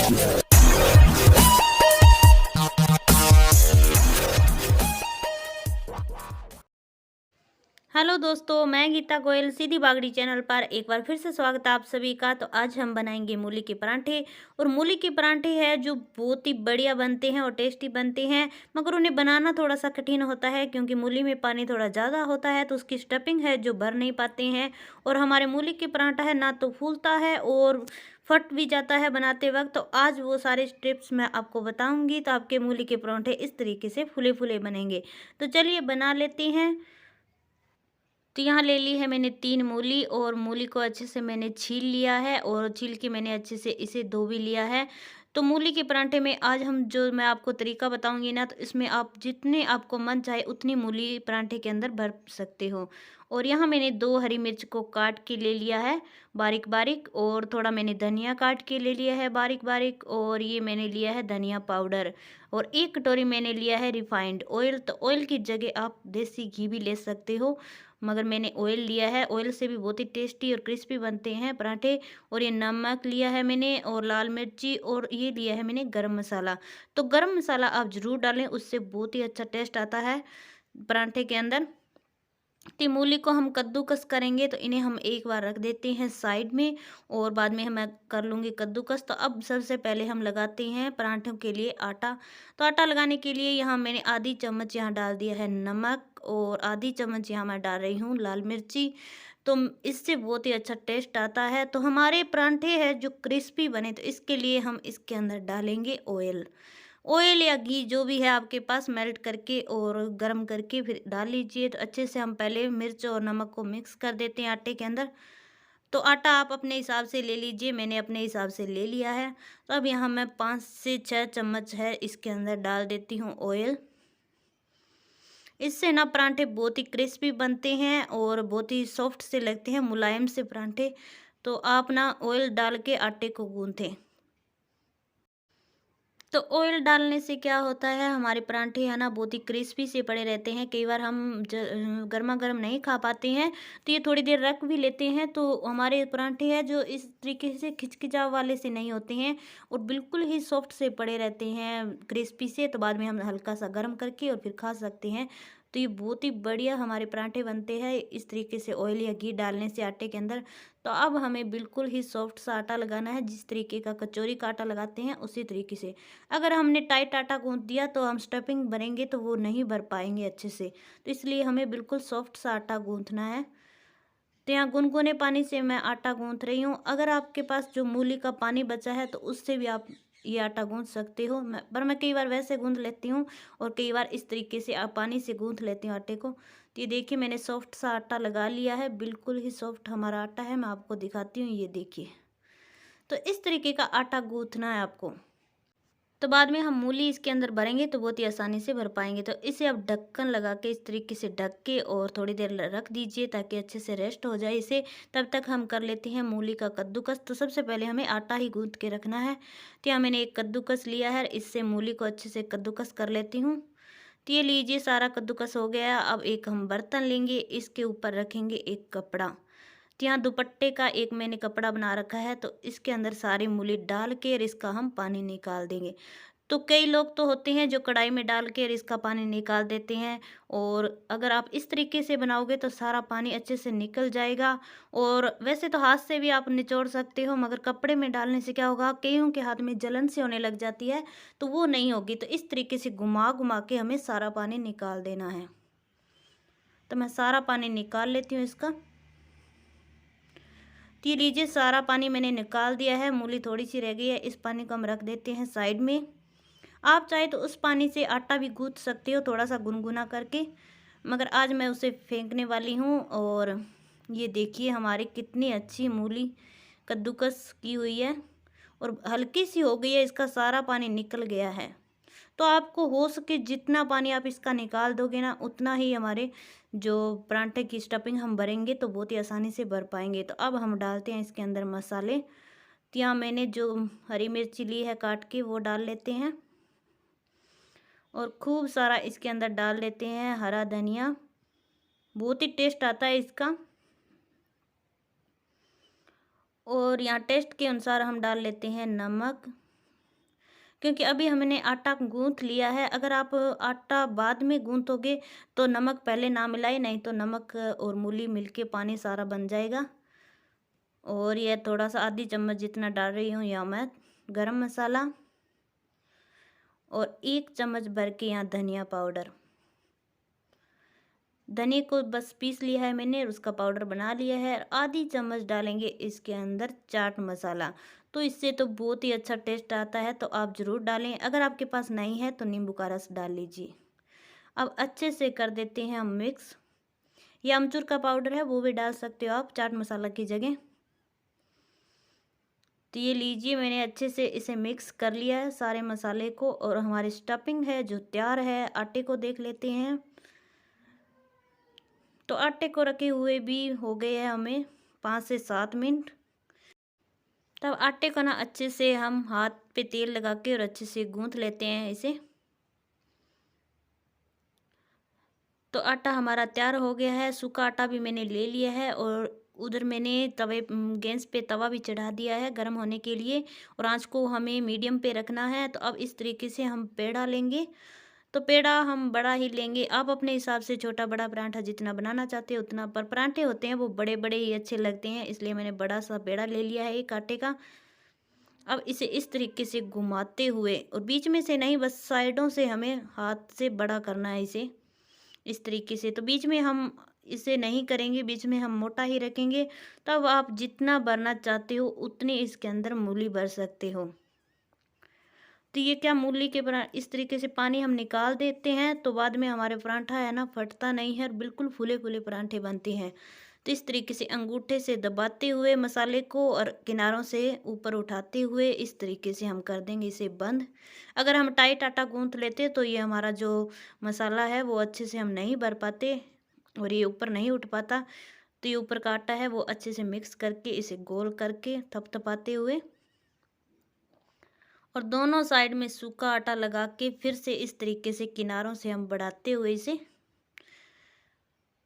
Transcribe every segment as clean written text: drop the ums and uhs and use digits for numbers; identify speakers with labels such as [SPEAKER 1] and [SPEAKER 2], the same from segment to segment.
[SPEAKER 1] Hello दोस्तों, मैं गीता गोयल सीधी Bagri channel पर एक बार फिर से स्वागत है आप सभी का। तो आज हम बनाएंगे मूली के परांठे। और मूली के परांठे हैं जो बहुत ही बढ़िया बनते हैं और टेस्टी बनते हैं, मगर उन्हें बनाना थोड़ा सा कठिन होता है क्योंकि मूली में पानी थोड़ा ज़्यादा होता है, तो उसकी स्टफिंग है जो भर नहीं पाते हैं। और हमारे मूली के परांठा है ना तो फूलता है और फट भी जाता है बनाते वक्त। तो आज वो सारे टिप्स मैं आपको बताऊंगी, तो आपके मूली के परांठे इस तरीके से फूले फूले बनेंगे। तो चलिए बना लेते हैं। तो यहाँ ले ली है मैंने 3 मूली, और मूली को अच्छे से मैंने छील लिया है और छील के मैंने अच्छे से इसे धो भी लिया है। तो मूली के परांठे में आज हम जो मैं आपको तरीका बताऊंगी ना, तो इसमें आप जितने आपको मन चाहे उतनी मूली परांठे के अंदर भर सकते हो। और यहाँ मैंने 2 हरी मिर्च को काट के ले लिया है बारीक बारीक, और थोड़ा मैंने धनिया काट के ले लिया है बारीक बारीक, और ये मैंने लिया है धनिया पाउडर। और 1 कटोरी मैंने लिया है रिफाइंड ऑयल। तो ऑयल की जगह आप देसी घी भी ले सकते हो, मगर मैंने ऑयल लिया है। ऑयल से भी बहुत ही टेस्टी और क्रिस्पी बनते हैं पराठे। और ये नमक लिया है मैंने, और लाल मिर्ची, और ये लिया है मैंने गरम मसाला। तो गरम मसाला आप ज़रूर डालें, उससे बहुत ही अच्छा टेस्ट आता है पराठे के अंदर। तो मूली को हम कद्दूकस करेंगे, तो इन्हें हम एक बार रख देते हैं साइड में, और बाद में मैं कर लूँगी कद्दूकस। तो अब सबसे पहले हम लगाते हैं पराठों के लिए आटा। तो आटा लगाने के लिए यहाँ मैंने आधी चम्मच यहाँ डाल दिया है नमक, और आधी चम्मच यहाँ मैं डाल रही हूँ लाल मिर्ची। तो इससे बहुत ही अच्छा टेस्ट आता है। तो हमारे पराठे हैं जो क्रिस्पी बने, तो इसके लिए हम इसके अंदर डालेंगे ऑयल। ऑयल या घी जो भी है आपके पास, मेल्ट करके और गरम करके फिर डाल लीजिए। तो अच्छे से हम पहले मिर्च और नमक को मिक्स कर देते हैं आटे के अंदर। तो आटा आप अपने हिसाब से ले लीजिए, मैंने अपने हिसाब से ले लिया है। तो अब यहाँ मैं 5 से 6 चम्मच है इसके अंदर डाल देती हूँ ऑयल। इससे ना परांठे बहुत ही क्रिस्पी बनते हैं और बहुत ही सॉफ्ट से लगते हैं, मुलायम से परांठे। तो आप ना ऑयल डाल के आटे को गूंथें। तो ऑयल डालने से क्या होता है, हमारे परांठे है ना बहुत ही क्रिस्पी से पड़े रहते हैं। कई बार हम गर्मा गर्म नहीं खा पाते हैं, तो ये थोड़ी देर रख भी लेते हैं, तो हमारे परांठे हैं जो इस तरीके से खिचखिचाव वाले से नहीं होते हैं, और बिल्कुल ही सॉफ्ट से पड़े रहते हैं क्रिस्पी से। तो बाद में हम हल्का सा गर्म करके और फिर खा सकते हैं। तो ये बहुत ही बढ़िया हमारे परांठे बनते हैं इस तरीके से ऑयल या घी डालने से आटे के अंदर। तो अब हमें बिल्कुल ही सॉफ्ट सा आटा लगाना है, जिस तरीके का कचौरी का आटा लगाते हैं उसी तरीके से। अगर हमने टाइट आटा गूंथ दिया तो हम स्टफिंग भरेंगे तो वो नहीं भर पाएंगे अच्छे से। तो इसलिए हमें बिल्कुल सॉफ्ट सा आटा गूंथना है। तो यहाँ गुनगुने पानी से मैं आटा गूंथ रही हूँ। अगर आपके पास जो मूली का पानी बचा है तो उससे भी आप ये आटा गूंथ सकते हो। मैं कई बार वैसे गूंथ लेती हूँ, और कई बार इस तरीके से आप पानी से गूंथ लेती हूँ आटे को। तो ये देखिए मैंने सॉफ्ट सा आटा लगा लिया है, बिल्कुल ही सॉफ्ट हमारा आटा है। मैं आपको दिखाती हूँ, ये देखिए। तो इस तरीके का आटा गूंथना है आपको। तो बाद में हम मूली इसके अंदर भरेंगे तो बहुत ही आसानी से भर पाएंगे। तो इसे आप ढक्कन लगा के इस तरीके से ढक के और थोड़ी देर रख दीजिए ताकि अच्छे से रेस्ट हो जाए इसे। तब तक हम कर लेते हैं मूली का कद्दूकस। तो सबसे पहले हमें आटा ही गूंथ के रखना है। तो यहाँ मैंने एक कद्दूकस लिया है, इससे मूली को अच्छे से कद्दूकस कर लेती हूँ। तो ये लीजिए सारा कद्दूकस हो गया। अब एक हम बर्तन लेंगे, इसके ऊपर रखेंगे एक कपड़ा। तो यहाँ दुपट्टे का एक मैंने कपड़ा बना रखा है, तो इसके अंदर सारी मूली डाल के और इसका हम पानी निकाल देंगे। तो कई लोग तो होते हैं जो कढ़ाई में डाल के और इसका पानी निकाल देते हैं, और अगर आप इस तरीके से बनाओगे तो सारा पानी अच्छे से निकल जाएगा। और वैसे तो हाथ से भी आप निचोड़ सकते हो, मगर कपड़े में डालने से क्या होगा, कईयों के हाथ में जलन से होने लग जाती है, तो वो नहीं होगी। तो इस तरीके से घुमा घुमा के हमें सारा पानी निकाल देना है। तो मैं सारा पानी निकाल लेती हूँ इसका। तो ये लीजिए सारा पानी मैंने निकाल दिया है, मूली थोड़ी सी रह गई है, इस पानी को हम रख देते हैं साइड में। आप चाहे तो उस पानी से आटा भी गूंथ सकते हो थोड़ा सा गुनगुना करके, मगर आज मैं उसे फेंकने वाली हूँ। और ये देखिए हमारी कितनी अच्छी मूली कद्दूकस की हुई है, और हल्की सी हो गई है, इसका सारा पानी निकल गया है। तो आपको हो सके जितना पानी आप इसका निकाल दोगे ना, उतना ही हमारे जो परांठे की स्टफिंग हम भरेंगे तो बहुत ही आसानी से भर पाएंगे। तो अब हम डालते हैं इसके अंदर मसाले। तो यहाँ मैंने जो हरी मिर्ची ली है काट के वो डाल लेते हैं, और खूब सारा इसके अंदर डाल लेते हैं हरा धनिया, बहुत ही टेस्ट आता है इसका। और यहाँ टेस्ट के अनुसार हम डाल लेते हैं नमक, क्योंकि अभी हमने आटा गूँथ लिया है। अगर आप आटा बाद में गूँथोगे तो नमक पहले ना मिलाएं, नहीं तो नमक और मूली मिलके पानी सारा बन जाएगा। और यह थोड़ा सा आधी चम्मच जितना डाल रही हूँ यहाँ मैं गरम मसाला, और 1 चम्मच भर के यहाँ धनिया पाउडर। धनिया को बस पीस लिया है मैंने और उसका पाउडर बना लिया है। आधी चम्मच डालेंगे इसके अंदर चाट मसाला, तो इससे तो बहुत ही अच्छा टेस्ट आता है, तो आप ज़रूर डालें। अगर आपके पास नहीं है तो नींबू का रस डाल लीजिए। अब अच्छे से कर देते हैं हम मिक्स। ये अमचूर का पाउडर है, वो भी डाल सकते हो आप चाट मसाला की जगह। तो ये लीजिए, मैंने अच्छे से इसे मिक्स कर लिया है सारे मसाले को, और हमारी स्टफिंग है जो तैयार है। आटे को देख लेते हैं। तो आटे को रखे हुए भी हो गए हैं हमें 5 से 7 मिनट। तब आटे को ना अच्छे से हम हाथ पे तेल लगा के और अच्छे से गूंथ लेते हैं इसे। तो आटा हमारा तैयार हो गया है। सूखा आटा भी मैंने ले लिया है, और उधर मैंने गैस पे तवा भी चढ़ा दिया है गर्म होने के लिए, और आंच को हमें मीडियम पे रखना है। तो अब इस तरीके से हम पेड़ा लेंगे। तो पेड़ा हम बड़ा ही लेंगे, आप अपने हिसाब से छोटा बड़ा पराठा जितना बनाना चाहते हो उतना। पर पराठे होते हैं वो बड़े बड़े ही अच्छे लगते हैं, इसलिए मैंने बड़ा सा पेड़ा ले लिया है एक आटे का। अब इसे इस तरीके से घुमाते हुए, और बीच में से नहीं, बस साइडों से हमें हाथ से बड़ा करना है इसे इस तरीके से। तो बीच में हम इसे नहीं करेंगे, बीच में हम मोटा ही रखेंगे। तब आप जितना भरना चाहते हो उतनी इसके अंदर मूली भर सकते हो। तो ये क्या, मूली के पराठा इस तरीके से पानी हम निकाल देते हैं, तो बाद में हमारे पराठा है ना फटता नहीं है, और बिल्कुल फूले फूले पराठे बनते हैं। तो इस तरीके से अंगूठे से दबाते हुए मसाले को, और किनारों से ऊपर उठाते हुए इस तरीके से हम कर देंगे इसे बंद। अगर हम टाइट आटा गूंथ लेते तो ये हमारा जो मसाला है वो अच्छे से हम नहीं भर पाते, और ये ऊपर नहीं उठ पाता। तो ये ऊपर का आटा है वो अच्छे से मिक्स करके इसे गोल करके थपथपाते हुए, और दोनों साइड में सूखा आटा लगा के फिर से इस तरीके से किनारों से हम बढ़ाते हुए इसे।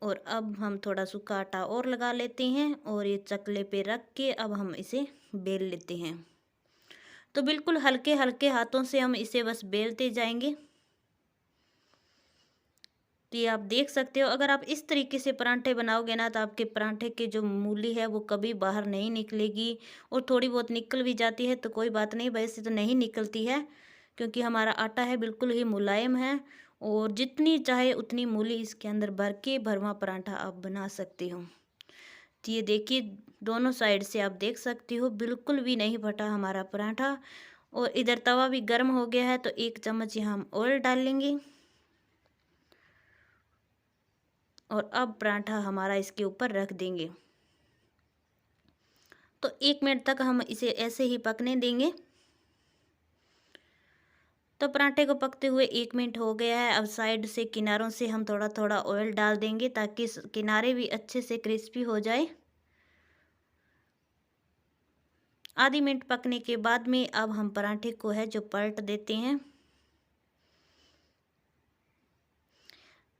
[SPEAKER 1] और अब हम थोड़ा सूखा आटा और लगा लेते हैं, और ये चकले पे रख के अब हम इसे बेल लेते हैं। तो बिल्कुल हल्के हल्के हाथों से हम इसे बस बेलते जाएंगे। तो ये आप देख सकते हो, अगर आप इस तरीके से परांठे बनाओगे ना, तो आपके परांठे की जो मूली है वो कभी बाहर नहीं निकलेगी। और थोड़ी बहुत निकल भी जाती है तो कोई बात नहीं, वैसे तो नहीं निकलती है, क्योंकि हमारा आटा है बिल्कुल ही मुलायम है। और जितनी चाहे उतनी मूली इसके अंदर भर के भरवा परांठा आप बना सकते हो। तो ये देखिए, दोनों साइड से आप देख सकते हो बिल्कुल भी नहीं फटा हमारा पराठा। और इधर तवा भी गर्म हो गया है, तो 1 चम्मच यहाँ हम ऑयल डाल लेंगे, और अब पराठा हमारा इसके ऊपर रख देंगे। तो 1 मिनट तक हम इसे ऐसे ही पकने देंगे। तो पराठे को पकते हुए 1 मिनट हो गया है। अब साइड से किनारों से हम थोड़ा थोड़ा ऑयल डाल देंगे, ताकि किनारे भी अच्छे से क्रिस्पी हो जाए। आधी मिनट पकने के बाद में अब हम पराठे को है जो पलट देते हैं।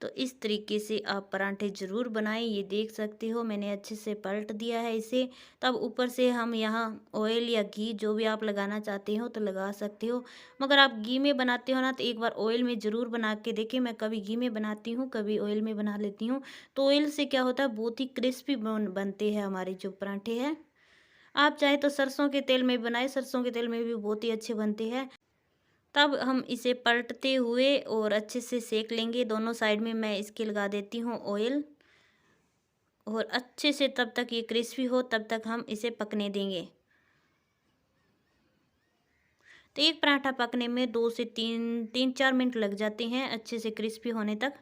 [SPEAKER 1] तो इस तरीके से आप पराठे ज़रूर बनाएं। ये देख सकते हो मैंने अच्छे से पलट दिया है इसे। तब ऊपर से हम यहाँ ऑयल या घी जो भी आप लगाना चाहते हो तो लगा सकते हो। मगर आप घी में बनाते हो ना, तो एक बार ऑयल में ज़रूर बना के देखें। मैं कभी घी में बनाती हूँ, कभी ऑयल में बना लेती हूँ। तो ऑयल से क्या होता है, बहुत ही क्रिस्पी बनते हैं हमारे जो पराठे हैं। आप चाहे तो सरसों के तेल में बनाए, सरसों के तेल में भी बहुत ही अच्छे बनते हैं। तब हम इसे पलटते हुए और अच्छे से सेक लेंगे। दोनों साइड में मैं इसके लगा देती हूँ ऑयल, और अच्छे से तब तक ये क्रिस्पी हो तब तक हम इसे पकने देंगे। तो एक पराठा पकने में 2 से 3-4 मिनट लग जाते हैं अच्छे से क्रिस्पी होने तक।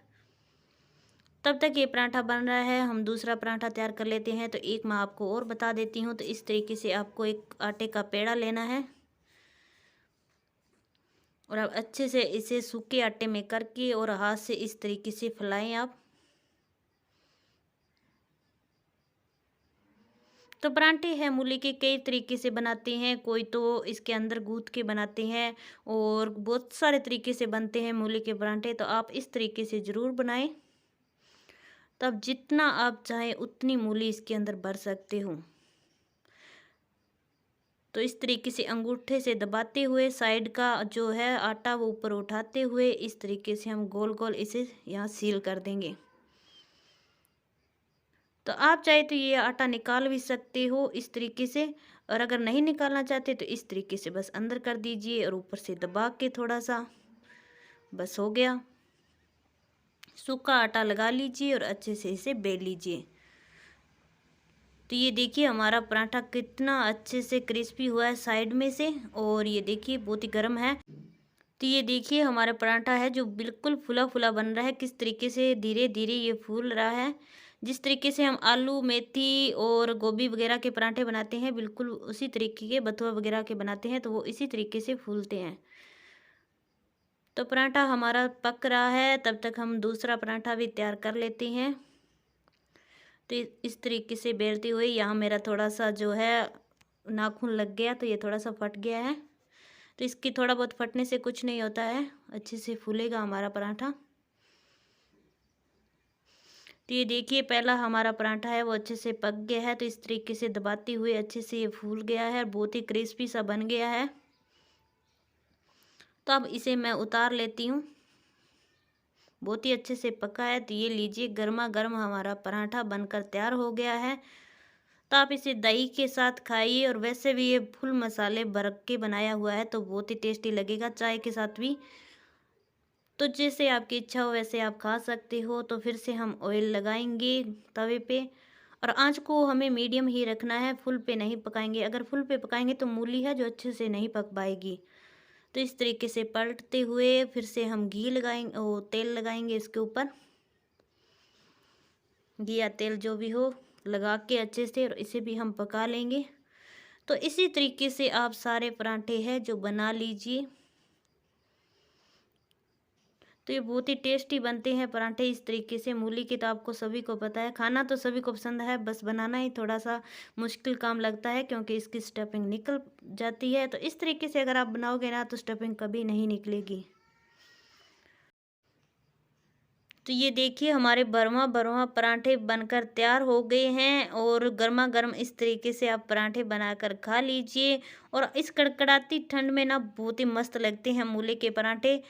[SPEAKER 1] तब तक ये पराठा बन रहा है, हम दूसरा पराठा तैयार कर लेते हैं। तो एक मैं आपको और बता देती हूँ। तो इस तरीके से आपको एक आटे का पेड़ा लेना है, और अब अच्छे से इसे सूखे आटे में करके और हाथ से इस तरीके से फैलाएं आप। तो परांठे हैं मूली के कई तरीके से बनाते हैं, कोई तो इसके अंदर गूंथ के बनाते हैं, और बहुत सारे तरीके से बनते हैं मूली के परांठे। तो आप इस तरीके से ज़रूर बनाएं। तब जितना आप चाहें उतनी मूली इसके अंदर भर सकते हो। तो इस तरीके से अंगूठे से दबाते हुए साइड का जो है आटा वो ऊपर उठाते हुए इस तरीके से हम गोल गोल इसे यहाँ सील कर देंगे। तो आप चाहे तो ये आटा निकाल भी सकते हो इस तरीके से, और अगर नहीं निकालना चाहते तो इस तरीके से बस अंदर कर दीजिए और ऊपर से दबा के थोड़ा सा, बस हो गया। सूखा आटा लगा लीजिए और अच्छे से इसे बेल लीजिए। तो ये देखिए हमारा पराठा कितना अच्छे से क्रिस्पी हुआ है साइड में से, और ये देखिए बहुत ही गर्म है। तो ये देखिए हमारा पराठा है जो बिल्कुल फुला फुला बन रहा है, किस तरीके से धीरे धीरे ये फूल रहा है। जिस तरीके से हम आलू मेथी और गोभी वगैरह के पराठे बनाते हैं, बिल्कुल उसी तरीके के बथुआ वगैरह के बनाते हैं, तो वो इसी तरीके से फूलते हैं। तो पराठा हमारा पक रहा है, तब तक हम दूसरा पराठा भी तैयार कर लेते हैं। तो इस तरीके से बेलते हुए यहाँ मेरा थोड़ा सा जो है नाखून लग गया, तो ये थोड़ा सा फट गया है। तो इसकी थोड़ा बहुत फटने से कुछ नहीं होता है, अच्छे से फूलेगा हमारा पराठा। तो ये देखिए पहला हमारा पराठा है वो अच्छे से पक गया है, तो इस तरीके से दबाते हुए अच्छे से ये फूल गया है, बहुत ही क्रिस्पी सा बन गया है। तो अब इसे मैं उतार लेती हूँ, बहुत ही अच्छे से पका है। तो ये लीजिए गर्मा गर्म हमारा पराठा बनकर तैयार हो गया है। तो आप इसे दही के साथ खाइए, और वैसे भी ये फुल मसाले भर के बनाया हुआ है तो बहुत ही टेस्टी लगेगा चाय के साथ भी। तो जैसे आपकी इच्छा हो वैसे आप खा सकते हो। तो फिर से हम ऑयल लगाएंगे तवे पे, और आंच को हमें मीडियम ही रखना है, फुल पे नहीं पकाएंगे। अगर फुल पे पकाएंगे तो मूली है जो अच्छे से नहीं पक पाएगी। तो इस तरीके से पलटते हुए फिर से हम घी लगाएंगे, वो तेल लगाएंगे इसके ऊपर, घी या तेल जो भी हो लगा के अच्छे से, और इसे भी हम पका लेंगे। तो इसी तरीके से आप सारे पराठे हैं जो बना लीजिए। तो ये बहुत ही टेस्टी बनते हैं पराठे इस तरीके से। मूली की तो आपको सभी को पता है, खाना तो सभी को पसंद है, बस बनाना ही थोड़ा सा मुश्किल काम लगता है क्योंकि इसकी स्टफिंग निकल जाती है। तो इस तरीके से अगर आप बनाओगे ना तो स्टफिंग कभी नहीं निकलेगी। तो ये देखिए हमारे बरमा बरमा पराठे बनकर तैयार हो गए हैं, और गर्मा गर्म इस तरीके से आप पराठे बनाकर खा लीजिए। और इस कड़कड़ाती ठंड में ना बहुत ही मस्त लगते हैं मूली के पराठे।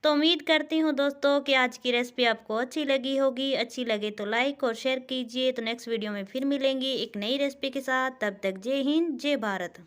[SPEAKER 1] तो उम्मीद करती हूँ दोस्तों कि आज की रेसिपी आपको अच्छी लगी होगी। अच्छी लगे तो लाइक और शेयर कीजिए। तो नेक्स्ट वीडियो में फिर मिलेंगे एक नई रेसिपी के साथ, तब तक जय हिंद जय भारत।